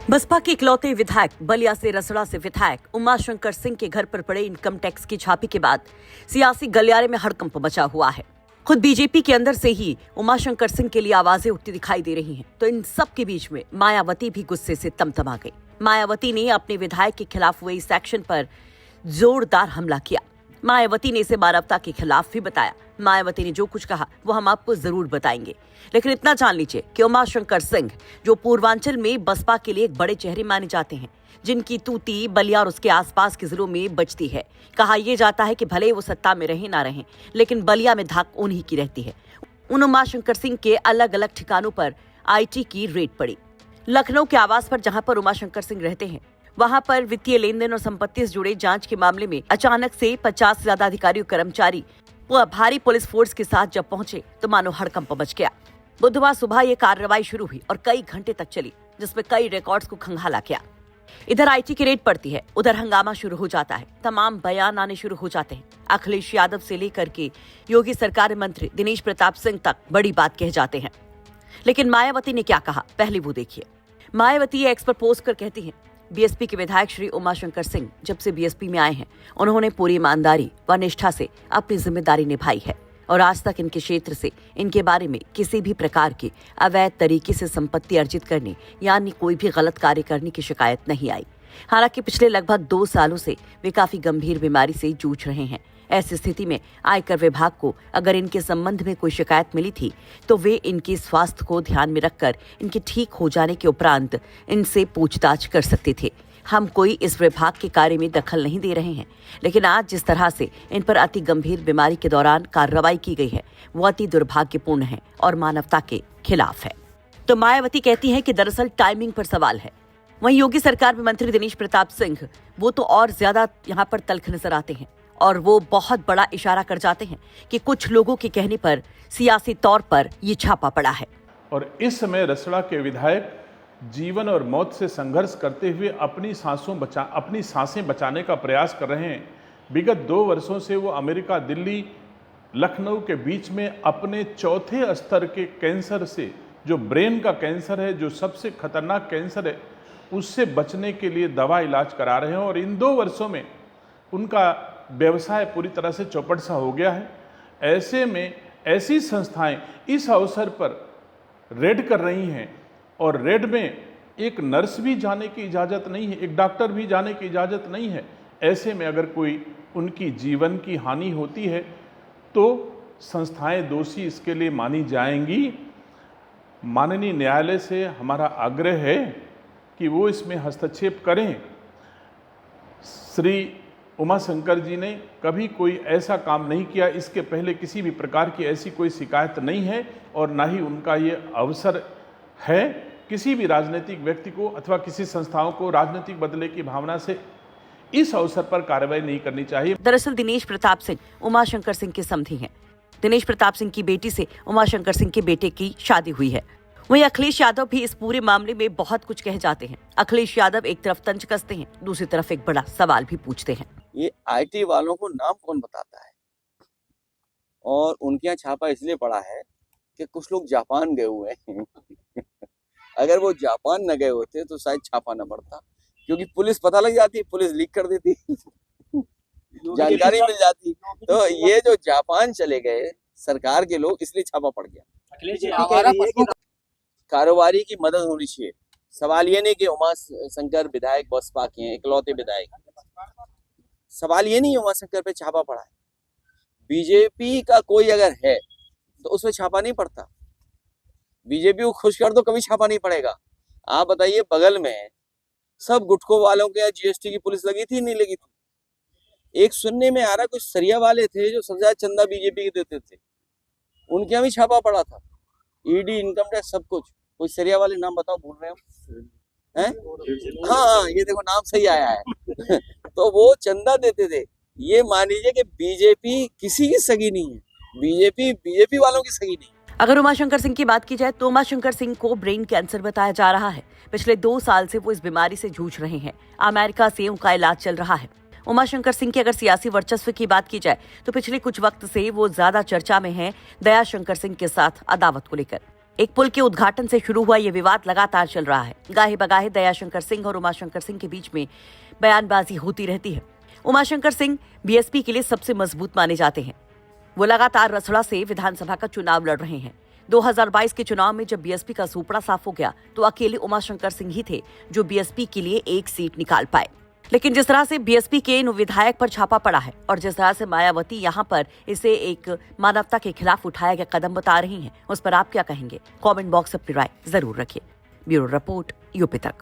बसपा के इकलौते विधायक बलिया से रसड़ा से विधायक उमाशंकर सिंह के घर पर पड़े इनकम टैक्स की छापे के बाद सियासी गलियारे में हड़कंप मचा हुआ है। खुद बीजेपी के अंदर से ही उमाशंकर सिंह के लिए आवाजें उठती दिखाई दे रही हैं, तो इन सब के बीच में मायावती भी गुस्से से तमतमा गई। मायावती ने अपने विधायक के खिलाफ हुए इस एक्शन पर जोरदार हमला किया। मायावती ने इसे मानवता के खिलाफ भी बताया। मायावती ने जो कुछ कहा वो हम आपको जरूर बताएंगे, लेकिन इतना जान लीजिए कि उमाशंकर सिंह जो पूर्वांचल में बसपा के लिए एक बड़े चेहरे माने जाते हैं, जिनकी तूती बलिया और उसके आसपास के जिलों में बजती है। कहा यह जाता है कि भले वो सत्ता में रहे ना रहे, लेकिन बलिया में धाक उन्हीं की रहती है। उन उमाशंकर सिंह के अलग अलग ठिकानों पर आईटी की रेड पड़ी। लखनऊ के आवास पर जहां पर उमाशंकर सिंह रहते हैं, वहां पर वित्तीय लेन देन और संपत्ति से जुड़े जांच के मामले में अचानक से 50 से ज्यादा अधिकारी और कर्मचारी वो भारी पुलिस फोर्स के साथ जब पहुंचे तो मानो हड़कंप मच गया। बुधवार सुबह ये कार्रवाई शुरू हुई और कई घंटे तक चली, जिसमें कई रिकॉर्ड्स को खंगाला गया। इधर आईटी की रेड पड़ती है, उधर हंगामा शुरू हो जाता है। तमाम बयान आने शुरू हो जाते हैं। अखिलेश यादव से लेकर के योगी सरकार मंत्री दिनेश प्रताप सिंह तक बड़ी बात कह जाते हैं। लेकिन मायावती ने क्या कहा, पहले वो देखिए। मायावती एक्स पर पोस्ट कर कहती हैं, बीएसपी के विधायक श्री उमाशंकर सिंह जब से बीएसपी में आए हैं, उन्होंने पूरी ईमानदारी व निष्ठा से अपनी जिम्मेदारी निभाई है और आज तक इनके क्षेत्र से इनके बारे में किसी भी प्रकार की अवैध तरीके से संपत्ति अर्जित करने यानी कोई भी गलत कार्य करने की शिकायत नहीं आई। हालांकि पिछले लगभग 2 सालों से वे काफी गंभीर बीमारी से जूझ रहे हैं। ऐसी स्थिति में आयकर विभाग को अगर इनके संबंध में कोई शिकायत मिली थी तो वे इनके स्वास्थ्य को ध्यान में रखकर इनके ठीक हो जाने के उपरांत इनसे पूछताछ कर सकते थे। हम कोई इस विभाग के कार्य में दखल नहीं दे रहे हैं, लेकिन आज जिस तरह से इन पर अति गंभीर बीमारी के दौरान कार्रवाई की गई है वो अति दुर्भाग्यपूर्ण है और मानवता के खिलाफ है। तो मायावती कहती है कि दरअसल टाइमिंग पर सवाल है। वहीं योगी सरकार में मंत्री दिनेश प्रताप सिंह वो तो और ज्यादा यहाँ पर तल्ख नजर आते हैं और वो बहुत बड़ा इशारा कर जाते हैं कि कुछ लोगों के कहने पर सियासी तौर पर ये छापा पड़ा है। और इस समय रसड़ा के विधायक जीवन और मौत से संघर्ष करते हुए अपनी सांसें बचाने का प्रयास कर रहे हैं। विगत 2 वर्षों से वो अमेरिका, दिल्ली, लखनऊ के बीच में अपने 4थे स्तर के कैंसर से, जो ब्रेन का कैंसर है, जो सबसे खतरनाक कैंसर है, उससे बचने के लिए दवा इलाज करा रहे हैं। और इन 2 वर्षों में उनका व्यवसाय पूरी तरह से चौपट सा हो गया है। ऐसे में ऐसी संस्थाएं इस अवसर पर रेड कर रही हैं और रेड में एक नर्स भी जाने की इजाज़त नहीं है, एक डॉक्टर भी जाने की इजाज़त नहीं है। ऐसे में अगर कोई उनकी जीवन की हानि होती है तो संस्थाएं दोषी इसके लिए मानी जाएंगी। माननीय न्यायालय से हमारा आग्रह है कि वो इसमें हस्तक्षेप करें। श्री उमाशंकर जी ने कभी कोई ऐसा काम नहीं किया, इसके पहले किसी भी प्रकार की ऐसी कोई शिकायत नहीं है और ना ही उनका ये अवसर है। किसी भी राजनीतिक व्यक्ति को अथवा किसी संस्थाओं को राजनीतिक बदले की भावना से इस अवसर पर कार्रवाई नहीं करनी चाहिए। दरअसल दिनेश प्रताप सिंह उमाशंकर सिंह के समधी हैं। दिनेश प्रताप सिंह की बेटी से उमाशंकर सिंह के बेटे की शादी हुई है। वहीं अखिलेश यादव भी इस पूरे मामले में बहुत कुछ कह जाते हैं। अखिलेश यादव एक तरफ तंज कसते हैं, दूसरी तरफ एक बड़ा सवाल भी पूछते हैं। ये आईटी वालों को नाम कौन बताता है? और उनके यहाँ छापा इसलिए पड़ा है कि कुछ लोग जापान गए हुए हैं। अगर वो जापान न गए होते तो शायद छापा न पड़ता, क्योंकि पुलिस पता लग जाती, पुलिस लीक कर देती, जानकारी मिल जाती। तो ये जो जापान चले गए सरकार के लोग, इसलिए छापा पड़ गया। कारोबारी की मदद होनी चाहिए। सवाल ये नहीं कि उमाशंकर विधायक बसपा के हैं, इकलौते विधायक। सवाल ये नहीं उमाशंकर पे छापा पड़ा है। बीजेपी का कोई अगर है तो उसमें छापा नहीं पड़ता। बीजेपी को खुश कर दो, कभी छापा नहीं पड़ेगा। आप बताइए, बगल में सब गुटखों वालों के यहाँ जीएसटी की पुलिस लगी थी, नहीं लगी थी? एक सुनने में आ रहा कुछ सरिया वाले थे जो सबसे ज्यादा चंदा बीजेपी के देते थे, उनके यहाँ भी छापा पड़ा था। ईडी, इनकम टैक्स, सब कुछ। कोई सरिया वाले नाम बताओ, भूल रहे हो? हैं? हाँ, ये देखो नाम सही आया है। तो वो चंदा देते थे। ये मान लीजिए कि बीजेपी किसी की सगी नहीं है, बीजेपी वालों की सगी नहीं। अगर उमाशंकर सिंह की बात की जाए तो उमाशंकर सिंह को ब्रेन कैंसर बताया जा रहा है। पिछले 2 साल से वो इस बीमारी से जूझ रहे हैं। अमेरिका से उनका इलाज चल रहा है। उमाशंकर सिंह की अगर सियासी वर्चस्व की बात की जाए तो पिछले कुछ वक्त से वो ज्यादा चर्चा में हैं दयाशंकर सिंह के साथ अदावत को लेकर। एक पुल के उद्घाटन से शुरू हुआ ये विवाद लगातार चल रहा है। गाहे बगाहे दयाशंकर सिंह और उमाशंकर सिंह के बीच में बयानबाजी होती रहती है। उमाशंकर सिंह बीएसपी के लिए सबसे मजबूत माने जाते हैं। वो लगातार रसड़ा से विधानसभा का चुनाव लड़ रहे हैं। 2022 के चुनाव में जब बीएसपी का सूपड़ा साफ हो गया तो अकेले उमाशंकर सिंह ही थे जो बीएसपी के लिए एक सीट निकाल पाए। लेकिन जिस तरह से बीएसपी के इन विधायक पर छापा पड़ा है और जिस तरह से मायावती यहाँ पर इसे एक मानवता के खिलाफ उठाया गया कदम बता रही हैं, उस पर आप क्या कहेंगे? कमेंट बॉक्स में अपनी राय जरूर रखिए। ब्यूरो रिपोर्ट, यूपी तक।